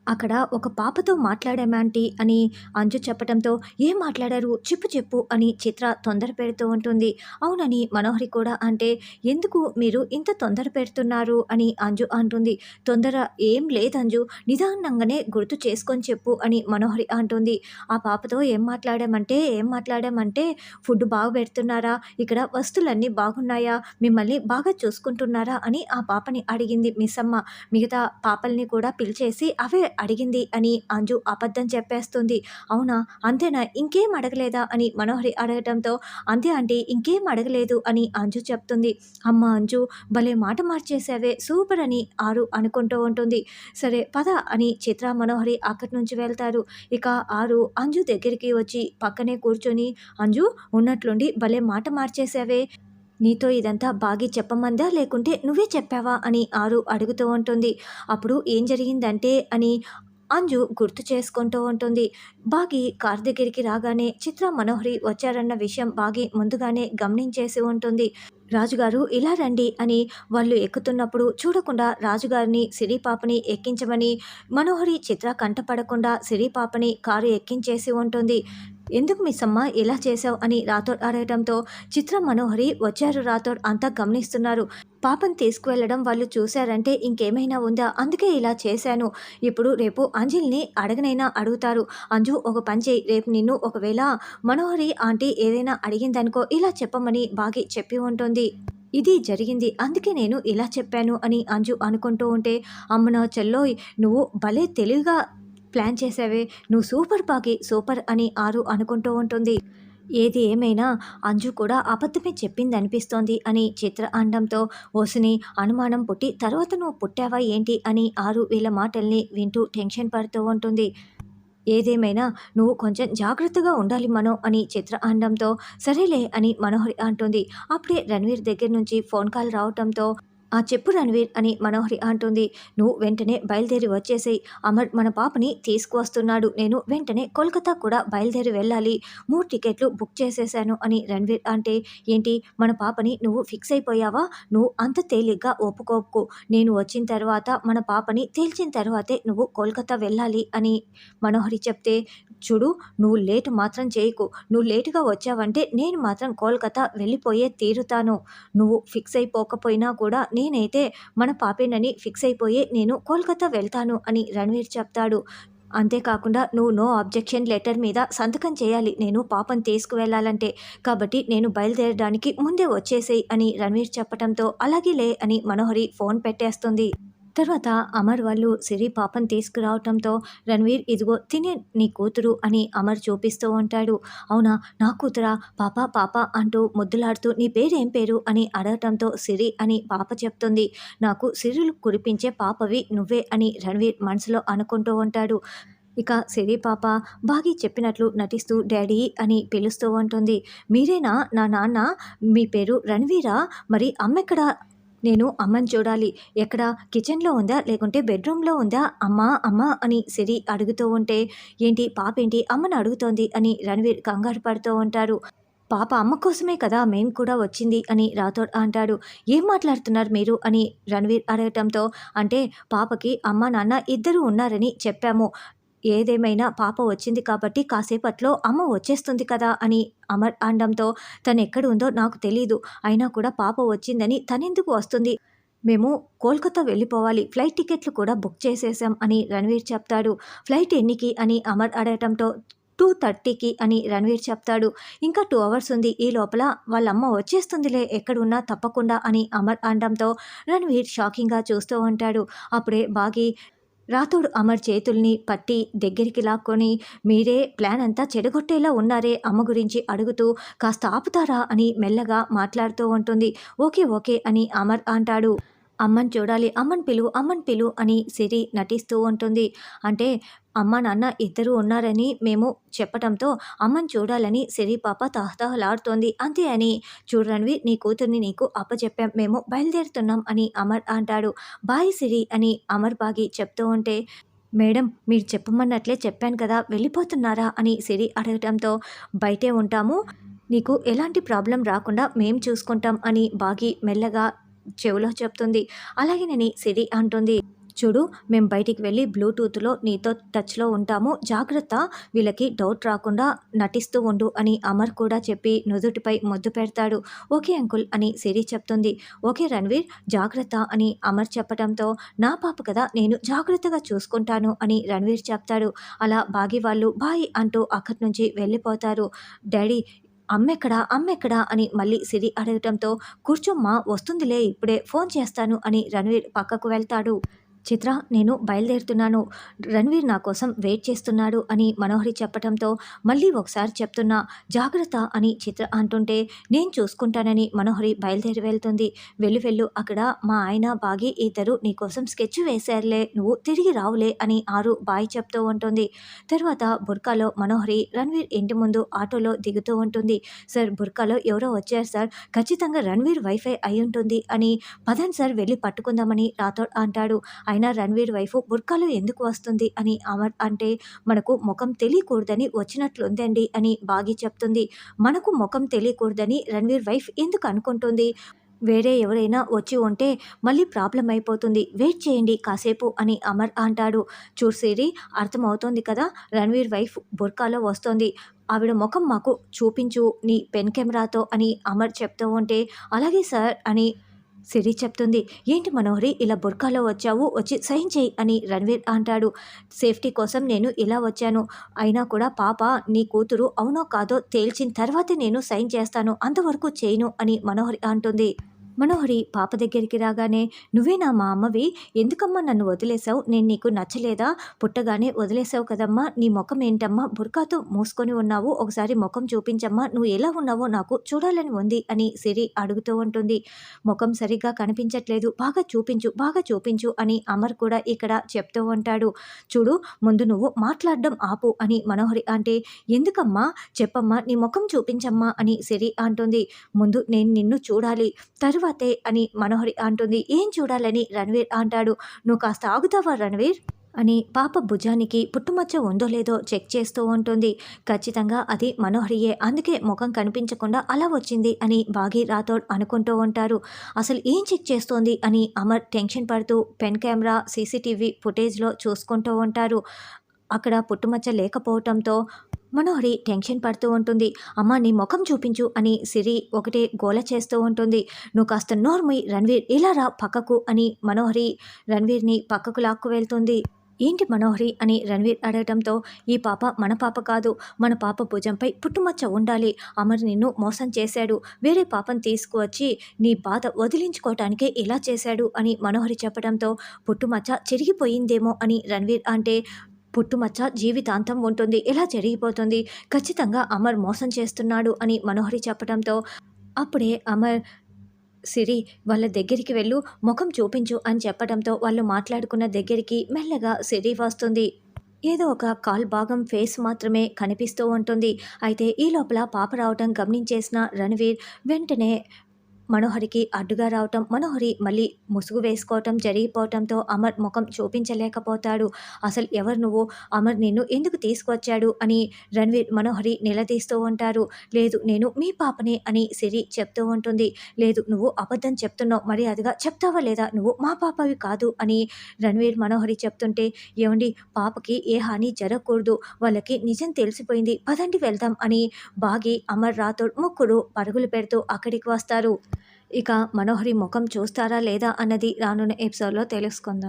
అక్కడ ఒక పాపతో మాట్లాడామాంటీ అని అంజు చెప్పటంతో, "ఏం మాట్లాడారు? చెప్పు చెప్పు" అని చిత్ర తొందర పెడుతూ ఉంటుంది. అవునని మనోహరి కూడా అంటే, "ఎందుకు మీరు ఇంత తొందర పెడుతున్నారు?" అని అంజు అంటుంది. "తొందర ఏం లేదంజు, నిదానంగానే గుర్తు చేసుకొని చెప్పు" అని మనోహరి అంటుంది. ఆ పాపతో ఏం మాట్లాడామంటే, "ఫుడ్ బాగా పెడుతున్నారా? ఇక్కడ వస్తువులన్నీ బాగున్నాయా? మిమ్మల్ని బాగా చూసుకుంటున్నారా?" అని ఆ పాపని అడిగింది మిస్సమ్మ. మిగతా పాపల్ని కూడా పిలిచేసి అవే అడిగింది అని అంజు అబద్ధం చెప్పేస్తుంది. "అవునా? అంతేనా? ఇంకేం అడగలేదా?" అని మనోహరి అడగటంతో, "అంతే ఆంటీ, ఇంకేం అడగలేదు" అని అంజు చెప్తుంది. "అమ్మ అంజు, భలే మాట మార్చేశావే, సూపర్" అని ఆరు అనుకుంటూ ఉంటుంది. "సరే పద" అని చిత్ర, మనోహరి అక్కడి నుంచి వెళ్తారు. ఇక ఆరు అంజు దగ్గరికి వచ్చి పక్కనే కూర్చొని, "అంజు, ఉన్నట్లుండి భలే మాట మార్చేశావే, నీతో ఇదంతా బాగి చెప్పమందా లేకుంటే నువ్వే చెప్పావా?" అని ఆరు అడుగుతూ ఉంటుంది. అప్పుడు ఏం జరిగిందంటే అని అంజు గుర్తు చేసుకుంటూ ఉంటుంది. బాగి కార్ దగ్గరికి రాగానే చిత్ర, మనోహరి వచ్చారన్న విషయం బాగి ముందుగానే గమనించేసి ఉంటుంది. "రాజుగారు ఇలా రండి" అని వాళ్ళు ఎక్కుతున్నప్పుడు చూడకుండా రాజుగారిని, సిరి పాపని ఎక్కించమని మనోహరి, చిత్ర కంటపడకుండా సిరి పాపని కారు ఎక్కించేసి ఉంటుంది. "ఎందుకు మిస్సమ్మ ఇలా చేశావు?" అని రాథోడ్ అడగటంతో, "చిత్ర, మనోహరి వచ్చారు రాథోడ్, అంతా గమనిస్తున్నారు. పాపని తీసుకువెళ్ళడం వాళ్ళు చూశారంటే ఇంకేమైనా ఉందా? అందుకే ఇలా చేశాను. ఇప్పుడు రేపు అంజలిని అడగనైనా అడుగుతారు. అంజు, ఒక పని చెయ్యి, రేపు నిన్ను ఒకవేళ మనోహరి ఆంటీ ఏదైనా అడిగిందనుకో ఇలా చెప్పమని బాగి చెప్పి ఉంటుంది. ఇది జరిగింది, అందుకే నేను ఇలా చెప్పాను" అని అంజు అనుకుంటూ ఉంటే, "అమ్మ నా చెల్లోయ్, నువ్వు భలే తెలివిగా ప్లాన్ చేశావే, నువ్వు సూపర్ బాగి, సూపర్" అని ఆరు అనుకుంటూ ఉంటుంది. ఏది ఏమైనా అంజు కూడా అబద్ధమే చెప్పిందనిపిస్తోంది అని చిత్ర అనడంతో, "ఓసిని, అనుమానం పుట్టి తర్వాత నువ్వు పుట్టావా ఏంటి" అని ఆరు వీళ్ళ మాటల్ని వింటూ టెన్షన్ పడుతూ ఉంటుంది. "ఏదేమైనా నువ్వు కొంచెం జాగ్రత్తగా ఉండాలి మనో" అని చిత్ర అనడంతో, "సరేలే" అని మనోహరి అంటుంది. అప్పుడే రణవీర్ దగ్గర నుంచి ఫోన్ కాల్ రావటంతో, "ఆ చెప్పు రణవీర్" అని మనోహరి అంటుంది. "నువ్వు వెంటనే బయలుదేరి వచ్చేసేయ్, అమర్ మన పాపని తీసుకువస్తున్నాడు, నేను వెంటనే కోల్కతా కూడా బయలుదేరి వెళ్ళాలి, 3 టికెట్లు బుక్ చేసేసాను" అని రణవీర్ అంటే, "ఏంటి, మన పాపని నువ్వు ఫిక్స్ అయిపోయావా? నువ్వు అంత తేలిగ్గా ఒప్పుకోకు, నేను వచ్చిన తర్వాత మన పాపని తేల్చిన తర్వాతే నువ్వు కోల్కతా వెళ్ళాలి" అని మనోహరి చెప్తే, "చూడు, నువ్వు లేటు మాత్రం చేయకు, నువ్వు లేటుగా వచ్చావంటే నేను మాత్రం కోల్కతా వెళ్ళిపోయే తీరుతాను. నువ్వు ఫిక్స్ అయిపోకపోయినా కూడా నేనైతే మన పాపేనని ఫిక్స్ అయిపోయి నేను కోల్కతా వెళ్తాను" అని రణవీర్ చెప్తాడు. "అంతేకాకుండా నువ్వు నో అబ్జెక్షన్ లెటర్ మీద సంతకం చేయాలి నేను పాపను తీసుకువెళ్ళాలంటే, కాబట్టి నేను బయలుదేరడానికి ముందే వచ్చేసేయ్" అని రణవీర్ చెప్పటంతో, "అలాగేలే" అని మనోహరి ఫోన్ పెట్టేస్తుంది. తర్వాత అమర్ వాళ్ళు సిరి పాపని తీసుకురావటంతో, "రణవీర్, ఇదిగో తినే నీ కూతురు" అని అమర్ చూపిస్తూ ఉంటాడు. "అవునా, నా కూతురా? పాప పాప అంటూ ముద్దులాడుతూ, "నీ పేరేం పేరు?" అని అడగటంతో, "సిరి" అని పాప చెప్తుంది. "నాకు సిరులు కురిపించే పాపవి నువ్వే" అని రణవీర్ మనసులో అనుకుంటూ ఉంటాడు. ఇక సిరి పాప బాగి చెప్పినట్లు నటిస్తూ డాడీ అని పిలుస్తూ ఉంటుంది. "మీరేనా నా నాన్న? మీ పేరు రణవీరా? మరి అమ్మెక్కడా? నేను అమ్మని చూడాలి. ఎక్కడ? కిచెన్‌లో ఉందా? లేకుంటే బెడ్‌రూమ్‌లో ఉందా? అమ్మా! అమ్మా!" అని సిరి అడుగుతూ ఉంటే, "ఏంటి పాపేంటి అమ్మని అడుగుతోంది" అని రణవీర్ కంగారు పడుతూ ఉంటారు. "పాప అమ్మ కోసమే కదా మేము కూడా వచ్చింది" అని రాథోడ్ అంటాడు. "ఏం మాట్లాడుతున్నారు మీరు?" అని రణవీర్ అడగటంతో, "అంటే పాపకి అమ్మ, నాన్న ఇద్దరూ ఉన్నారని చెప్పాము. ఏదేమైనా పాప వచ్చింది కాబట్టి కాసేపట్లో అమ్మ వచ్చేస్తుంది కదా" అని అమర్ అనడంతో, "తనెక్కడ ఉందో నాకు తెలీదు. అయినా కూడా పాప వచ్చిందని తనెందుకు వస్తుంది? మేము కోల్కతా వెళ్ళిపోవాలి. ఫ్లైట్ టికెట్లు కూడా బుక్ చేసేసాం" అని రణవీర్ చెప్తాడు. "ఫ్లైట్ ఎన్నికి?" అని అమర్ అడగటంతో, 2:30కి అని రణవీర్ చెప్తాడు. "ఇంకా 2 అవర్స్ ఉంది. ఈ లోపల వాళ్ళమ్మ వచ్చేస్తుందిలే ఎక్కడున్నా తప్పకుండా" అని అమర్ అనడంతో రణవీర్ షాకింగ్‌గా చూస్తూ ఉంటాడు. అప్పుడే బాగి రాథోడ్ అమర్ చేతుల్ని పట్టి దగ్గరికి లాక్కొని, "మీరే ప్లాన్ అంతా చెడగొట్టేలా ఉన్నారే అమ్మ గురించి" అడుగుతూ, "కాస్త ఆపుతారా" అని మెల్లగా మాట్లాడుతూ ఉంటుంది. "ఓకే ఓకే" అని అమర్ అంటాడు. "అమ్మని చూడాలి, అమ్మని పిలు" అని సిరి నటిస్తూ ఉంటుంది. అంటే అమ్మ నాన్న ఇద్దరూ ఉన్నారని మేము చెప్పటంతో అమ్మని చూడాలని సిరి పాప తహతహలాడుతోంది, అంతే అని. "చూడు రణవీర్, నీ కూతుర్ని నీకు అప్పచెప్పాం, మేము బయలుదేరుతున్నాం" అని అమర్ అంటాడు. "బాయ్ సిరి" అని అమర్ బాగి చెప్తూ ఉంటే, "మేడం, మీరు చెప్పమన్నట్లే చెప్పాను కదా, వెళ్ళిపోతున్నారా" అని సిరి అడగటంతో, "బయటే ఉంటాము, నీకు ఎలాంటి ప్రాబ్లం రాకుండా మేం చూసుకుంటాం" అని బాగి మెల్లగా చెవిలో చెప్తుంది. అలాగేనని సిరి అంటుంది. చూడు మేము బయటికి వెళ్ళి బ్లూటూత్లో నీతో టచ్లో ఉంటాము, జాగ్రత్త, వీళ్ళకి డౌట్ రాకుండా నటిస్తూ ఉండు అని అమర్ కూడా చెప్పి నుదుటిపై ముద్దు పెడతాడు. ఓకే అంకుల్ అని సిరి చెప్తుంది. ఓకే రణ్వీర్, జాగ్రత్త అని అమర్ చెప్పడంతో నా పాప కదా, నేను జాగ్రత్తగా చూసుకుంటాను అని రణ్వీర్ చెప్తాడు. అలా బాగి వాళ్ళు బాయ్ అంటూ అక్కడి నుంచి వెళ్ళిపోతారు. డాడీ అమ్మెక్కడా అమ్మెక్కడా అని మళ్ళీ సిరి అడగటంతో కూర్చోమ్మా, వస్తుందిలే, ఇప్పుడే ఫోన్ చేస్తాను అని రణ్వీర్ పక్కకు వెళ్తాడు. చిత్ర, నేను బయలుదేరుతున్నాను, రణ్వీర్ నా కోసం వెయిట్ చేస్తున్నాడు అని మనోహరి చెప్పడంతో మళ్ళీ ఒకసారి చెప్తున్నా, జాగ్రత్త అని చిత్ర అంటుంటే నేను చూసుకుంటానని మనోహరి బయలుదేరి వెళ్తుంది. వెళ్ళు, అక్కడ మా ఆయన బాగి ఇద్దరు నీకోసం స్కెచ్ వేశారులే, నువ్వు తిరిగి రావులే అని ఆరు బాయ్ చెప్తూ ఉంటుంది. తర్వాత బుర్కాలో మనోహరి రణ్వీర్ ఇంటి ముందు ఆటోలో దిగుతూ ఉంటుంది. సార్, బుర్కాలో ఎవరో వచ్చారు సార్, ఖచ్చితంగా రణ్వీర్ వైఫై అయి ఉంటుంది అని, పదండి సార్ వెళ్ళి పట్టుకుందామని రాథోడ్ అంటాడు. అయినా రణ్వీర్ వైఫ్ బుర్కాలో ఎందుకు వస్తుంది అని అమర్ అంటే, మనకు ముఖం తెలియకూడదని వచ్చినట్లుందండి అని బాగి చెప్తుంది. మనకు ముఖం తెలియకూడదని రణ్వీర్ వైఫ్ ఎందుకు అనుకుంటుంది? వేరే ఎవరైనా వచ్చి ఉంటే మళ్ళీ ప్రాబ్లం అయిపోతుంది, వెయిట్ చేయండి కాసేపు అని అమర్ అంటాడు. చూసిరి, అర్థమవుతోంది కదా, రణ్వీర్ వైఫ్ బుర్కాలో వస్తోంది, ఆవిడ ముఖం మాకు చూపించు నీ పెన్ కెమెరాతో అని అమర్ చెప్తూ ఉంటే అలాగే సార్ అని సిరి చెప్తుంది. ఏంటి మనోహరి, ఇలా బుర్కాలో వచ్చావు, వచ్చి సైన్ చేయి అని రణ్వీర్ అంటాడు. సేఫ్టీ కోసం నేను ఇలా వచ్చాను, అయినా కూడా పాప నీ కూతురు అవునో కాదో తేల్చిన తర్వాతే నేను సైన్ చేస్తాను, అంతవరకు చేయను అని మనోహరి అంటుంది. మనోహరి పాప దగ్గరికి రాగానే, నువ్వేనా మా అమ్మవి, ఎందుకమ్మా నన్ను వదిలేసావు, నేను నీకు నచ్చలేదా, పుట్టగానే వదిలేసావు కదమ్మా, నీ ముఖం ఏంటమ్మా బుర్కాతో మూసుకొని ఉన్నావు, ఒకసారి ముఖం చూపించమ్మా, నువ్వు ఎలా ఉన్నావో నాకు చూడాలని ఉంది అని సిరి అడుగుతూ ఉంటుంది. ముఖం సరిగ్గా కనిపించట్లేదు, బాగా చూపించు అని అమర్ కూడా ఇక్కడ చెప్తూ ఉంటాడు. చూడు, ముందు నువ్వు మాట్లాడడం ఆపు అని మనోహరి అంటే, ఎందుకమ్మా చెప్పమ్మా, నీ ముఖం చూపించమ్మా అని సిరి అంటుంది. ముందు నేను నిన్ను చూడాలి, తర్వాతే అని మనోహరి అంటుంది. ఏం చూడాలని రణ్వీర్ అంటాడు. నువ్వు కాస్త ఆగుతావా రణ్వీర్ అని పాప భుజానికి పుట్టుమచ్చ ఉందో లేదో చెక్ చేస్తూ ఉంటుంది. ఖచ్చితంగా అది మనోహరియే, అందుకే ముఖం కనిపించకుండా అలా వచ్చింది అని బాగి రాథోడ్ అనుకుంటూ ఉంటారు. అసలు ఏం చెక్ చేస్తోంది అని అమర్ టెన్షన్ పడుతూ పెన్ కెమెరా సీసీటీవీ ఫుటేజ్లో చూసుకుంటూ ఉంటారు. అక్కడ పుట్టుమచ్చ లేకపోవటంతో మనోహరి టెన్షన్ పడుతూ ఉంటుంది. అమ్మ, నీ ముఖం చూపించు అని సిరి ఒకటే గోల చేస్తూ ఉంటుంది. నువ్వు కాస్త నోర్మై రణ్వీర్, ఇలా రా పక్కకు అని మనోహరి రణ్వీర్ని పక్కకు లాక్కు వెళ్తుంది. ఏంటి మనోహరి అని రణ్వీర్ అడగటంతో, ఈ పాప మన పాప కాదు, మన పాప భుజంపై పుట్టుమచ్చ ఉండాలి, అమర్ నిన్ను మోసం చేశాడు, వేరే పాపను తీసుకువచ్చి నీ బాధ వదిలించుకోవటానికే ఇలా చేశాడు అని మనోహరి చెప్పడంతో, పుట్టుమచ్చ చెరిగిపోయిందేమో అని రణ్వీర్ అంటే, పుట్టుమచ్చ జీవితాంతం ఉంటుంది, ఎలా జరిగిపోతుంది, ఖచ్చితంగా అమర్ మోసం చేస్తున్నాడు అని మనోహరి చెప్పడంతో అప్పుడే అమర్ సిరి వాళ్ళ దగ్గరికి వెళ్ళు, ముఖం చూపించు అని చెప్పడంతో వాళ్ళు మాట్లాడుకున్న దగ్గరికి మెల్లగా సిరి వస్తుంది. ఏదో ఒక కాల్ భాగం ఫేస్ మాత్రమే కనిపిస్తూ ఉంటుంది. అయితే ఈ లోపల పాప రావటం గమనించేసిన రణ్వీర్ వెంటనే మనోహరికి అడ్డుగా రావటం, మనోహరి మళ్ళీ ముసుగు వేసుకోవటం జరిగిపోవటంతో అమర్ ముఖం చూపించలేకపోతాడు. అసలు ఎవరు నువ్వు, అమర్ నిన్ను ఎందుకు తీసుకొచ్చాడు అని రణ్వీర్ మనోహరి నిలదీస్తూ ఉంటారు. లేదు, నేను మీ పాపనే అని సిరి చెప్తూ ఉంటుంది. లేదు, నువ్వు అబద్ధం చెప్తున్నావు, మర్యాదగా చెప్తావా లేదా, నువ్వు మా పాపవి కాదు అని రణ్వీర్ మనోహరి చెప్తుంటే, ఏమండి, పాపకి ఏ హాని జరగకూడదు, వాళ్ళకి నిజం తెలిసిపోయింది, పదండి వెళ్దాం అని బాగి అమర్ రాథోడ్ ముగ్గురు పరుగులు పెడుతూ అక్కడికి వస్తారు. ఇక మనోహరి ముఖం చూస్తారా లేదా అన్నది రానున్న ఎపిసోడ్లో తెలుసుకుందాం.